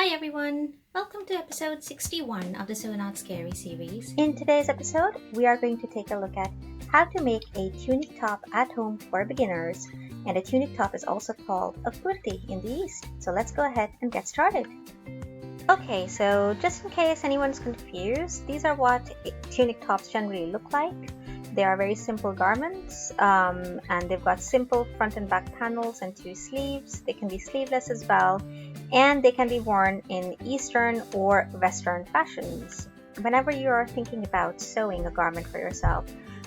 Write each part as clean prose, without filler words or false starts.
Hi everyone! Welcome to episode 61 of the So Not Scary series. In today's episode, we are going to take a look at how to make a tunic top at home for beginners. And a tunic top is also called a kurti in the East. So let's go ahead and get started. Okay, so just in case anyone's confused, these are what tunic tops generally look like. They are very simple garments and they've got simple front and back panels and 2 sleeves. They can be sleeveless as well, and they can be worn in Eastern or Western fashions. Whenever you are thinking about sewing a garment for yourself,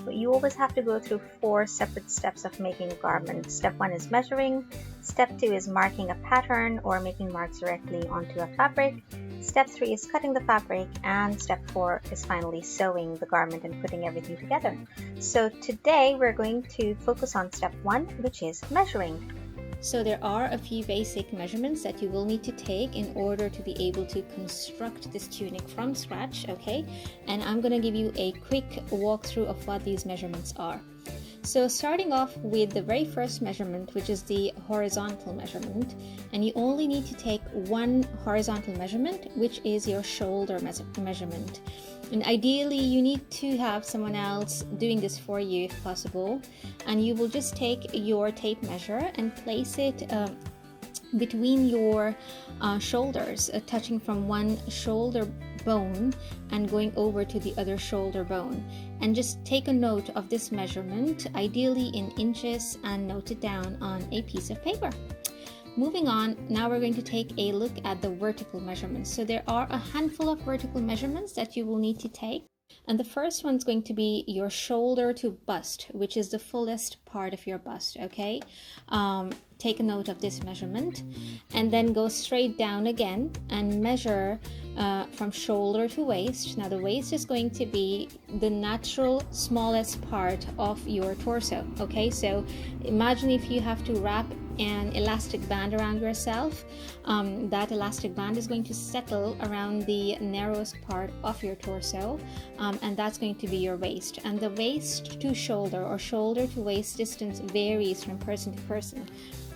you always have to go through 4 separate steps of making a garment. Step 1 is measuring, Step 2 is marking a pattern or making marks directly onto a fabric, Step 3 is cutting the fabric, and Step 4 is finally sewing the garment and putting everything together. So today we're going to focus on Step 1, which is measuring. So there are a few basic measurements that you will need to take in order to be able to construct this tunic from scratch, okay? And I'm going to give you a quick walkthrough of what these measurements are. So starting off with the very first measurement, which is the horizontal measurement, and you only need to take one horizontal measurement, which is your shoulder measurement. And ideally you need to have someone else doing this for you if possible, and you will just take your tape measure and place it between your shoulders, touching from one shoulder bone and going over to the other shoulder bone, and just take a note of this measurement, ideally in inches, and note it down on a piece of paper. Moving on, now we're going to take a look at the vertical measurements. So there are a handful of vertical measurements that you will need to take. And the first one's going to be your shoulder to bust, which is the fullest part of your bust, okay? Take a note of this measurement and then go straight down again and measure from shoulder to waist. Now the waist is going to be the natural smallest part of your torso, okay? So imagine if you have to wrap an elastic band around yourself, that elastic band is going to settle around the narrowest part of your torso, and that's going to be your waist. And the waist to shoulder or shoulder to waist distance varies from person to person.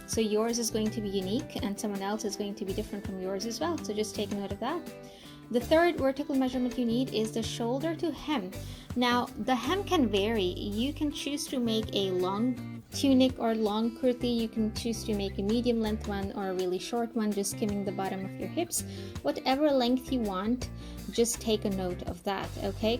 So yours is going to be unique and someone else is going to be different from yours as well. So just take note of that. The third vertical measurement you need is the shoulder to hem. Now the hem can vary. You can choose to make a long tunic or long kurti. You can choose to make a medium length one or a really short one, just skimming the bottom of your hips. Whatever length you want, just take a note of that, okay?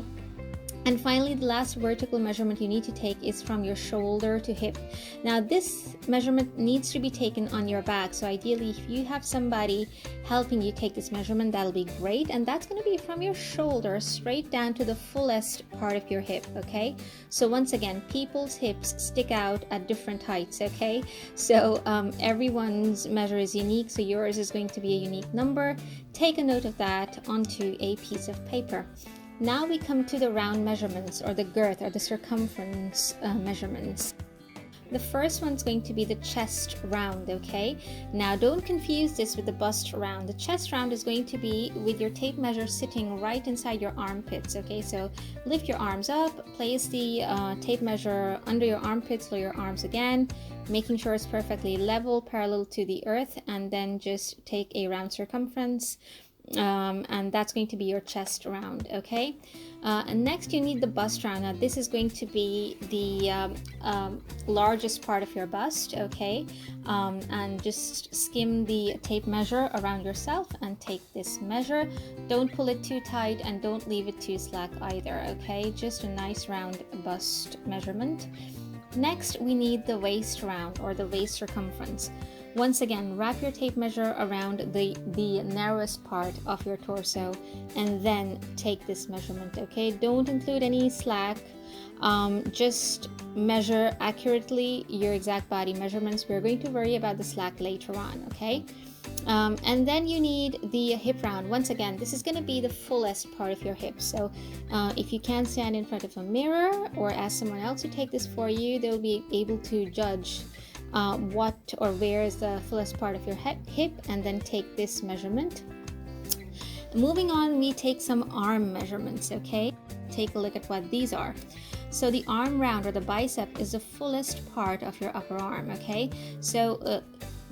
And finally, the last vertical measurement you need to take is from your shoulder to hip. Now this measurement needs to be taken on your back. So ideally, if you have somebody helping you take this measurement, that'll be great. And that's going to be from your shoulder straight down to the fullest part of your hip, okay? So once again, people's hips stick out at different heights, okay? So everyone's measure is unique. So yours is going to be a unique number. Take a note of that onto a piece of paper. Now we come to the round measurements, or the girth or the circumference measurements. The first one's going to be the chest round, okay? Now don't confuse this with the bust round. The chest round is going to be with your tape measure sitting right inside your armpits, okay? So lift your arms up, place the tape measure under your armpits, lower your arms again, making sure it's perfectly level, parallel to the earth, and then just take a round circumference. And that's going to be your chest round, okay? And next you need the bust round. Now this is going to be the largest part of your bust, okay? And just skim the tape measure around yourself and take this measure. Don't pull it too tight and don't leave it too slack either, okay? Just a nice round bust measurement. Next we need the waist round, or the waist circumference. Once again, wrap your tape measure around the narrowest part of your torso and then take this measurement, okay? Don't include any slack. Just measure accurately your exact body measurements. We're going to worry about the slack later on, okay? And then you need the hip round. Once again, this is going to be the fullest part of your hip. So if you can't stand in front of a mirror or ask someone else to take this for you, they'll be able to judge what or where is the fullest part of your hip, and then take this measurement. Moving on, we take some arm measurements, okay? Take a look at what these are. So the arm round, or the bicep, is the fullest part of your upper arm, okay? So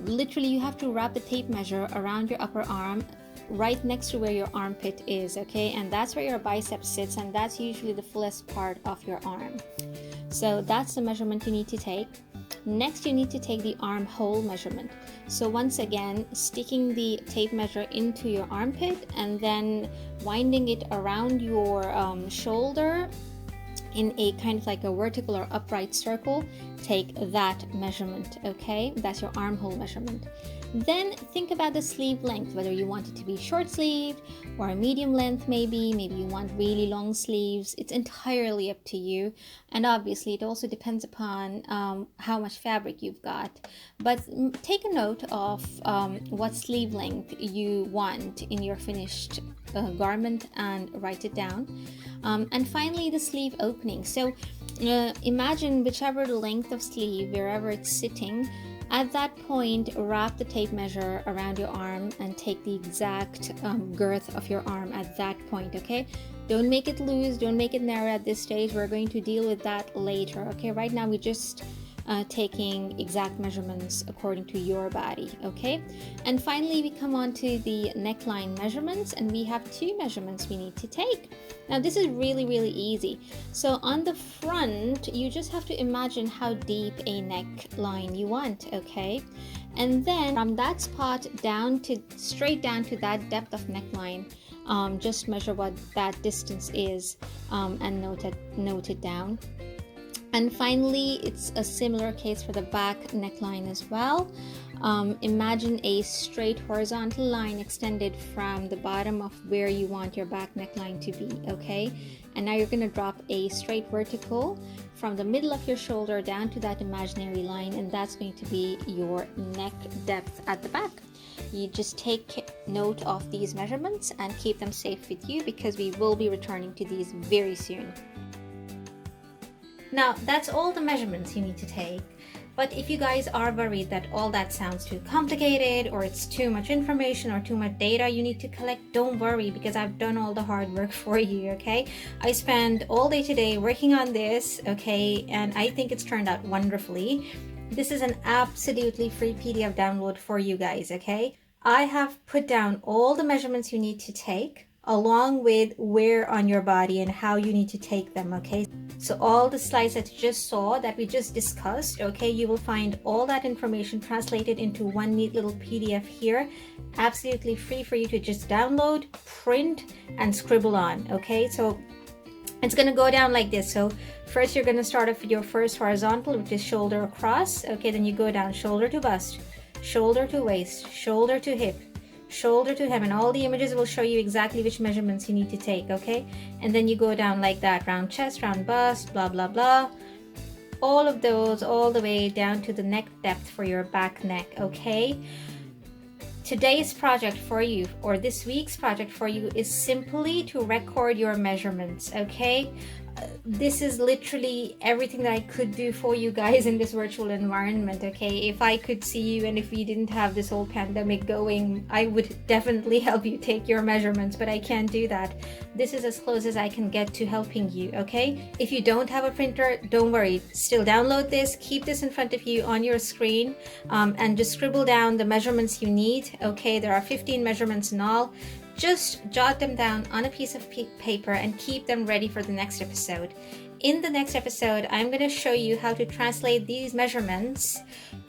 literally you have to wrap the tape measure around your upper arm right next to where your armpit is, okay? And that's where your bicep sits, and that's usually the fullest part of your arm. So that's the measurement you need to take. Next, you need to take the armhole measurement. So once again, sticking the tape measure into your armpit and then winding it around your shoulder in a kind of like a vertical or upright circle. Take that measurement, okay? That's your armhole measurement. Then think about the sleeve length, whether you want it to be short sleeved or a medium length, maybe you want really long sleeves. It's entirely up to you, and obviously it also depends upon how much fabric you've got. But take a note of what sleeve length you want in your finished garment and write it down. And finally, the sleeve opening. So imagine whichever length of sleeve, wherever it's sitting. At that point, wrap the tape measure around your arm and take the exact girth of your arm at that point, okay? Don't make it loose, don't make it narrow at this stage. We're going to deal with that later, okay? Right now, we're just taking exact measurements according to your body, okay? And finally, we come on to the neckline measurements, and we have 2 measurements we need to take. Now, this is really easy. So on the front, you just have to imagine how deep a neckline you want, okay? And then from that spot straight down to that depth of neckline, just measure what that distance is and note it down. And finally, it's a similar case for the back neckline as well. Imagine a straight horizontal line extended from the bottom of where you want your back neckline to be, okay? And now you're going to drop a straight vertical from the middle of your shoulder down to that imaginary line, and that's going to be your neck depth at the back. You just take note of these measurements and keep them safe with you, because we will be returning to these very soon. Now, that's all the measurements you need to take. But if you guys are worried that all that sounds too complicated, or it's too much information or too much data you need to collect, don't worry, because I've done all the hard work for you, okay? I spent all day today working on this, okay? And I think it's turned out wonderfully. This is an absolutely free PDF download for you guys, okay? I have put down all the measurements you need to take, along with where on your body and how you need to take them, okay? So all the slides that you just saw, that we just discussed, okay, you will find all that information translated into one neat little PDF here, absolutely free for you to just download, print, and scribble on, okay? So it's gonna go down like this. So first you're gonna start off with your first horizontal, which is shoulder across, okay? Then you go down shoulder to bust, shoulder to waist, shoulder to hip, shoulder to hem, and all the images will show you exactly which measurements you need to take, okay? And then you go down like that, round chest, round bust, blah blah blah, all of those all the way down to the neck depth for your back neck, okay? Today's project for you, or this week's project for you, is simply to record your measurements, okay? This is literally everything that I could do for you guys in this virtual environment, okay? If I could see you and if we didn't have this whole pandemic going, I would definitely help you take your measurements, but I can't do that. This is as close as I can get to helping you, okay? If you don't have a printer, don't worry. Still download this, keep this in front of you on your screen, and just scribble down the measurements you need, okay? There are 15 measurements in all. Just jot them down on a piece of paper and keep them ready for the next episode. In the next episode, I'm going to show you how to translate these measurements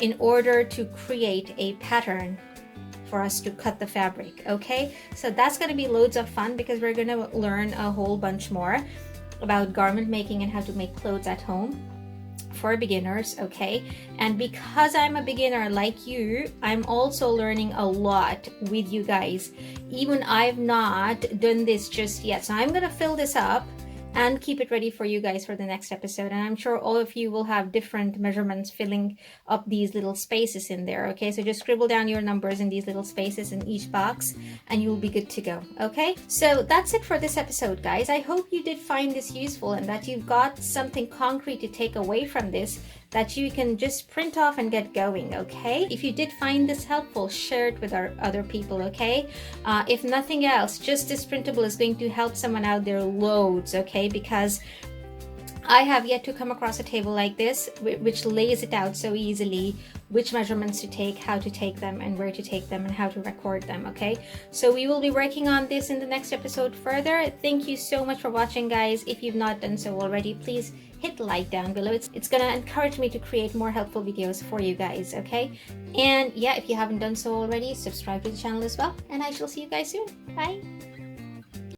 in order to create a pattern for us to cut the fabric, okay? So that's going to be loads of fun, because we're going to learn a whole bunch more about garment making and how to make clothes at home for beginners, okay? And because I'm a beginner like you, I'm also learning a lot with you guys. Even I've not done this just yet. So I'm gonna fill this up and keep it ready for you guys for the next episode. And I'm sure all of you will have different measurements filling up these little spaces in there, okay? So just scribble down your numbers in these little spaces in each box and you'll be good to go, okay? So that's it for this episode, guys. I hope you did find this useful and that you've got something concrete to take away from this that you can just print off and get going, okay? If you did find this helpful, share it with our other people, okay? If nothing else, just this printable is going to help someone out there loads, okay? Because I have yet to come across a table like this which lays it out so easily, which measurements to take, how to take them, and where to take them, and how to record them. Okay, so we will be working on this in the next episode further. Thank you so much for watching, guys. If you've not done so already, please hit like down below. It's gonna encourage me to create more helpful videos for you guys. Okay, and yeah, if you haven't done so already, subscribe to the channel as well, and I shall see you guys soon. Bye.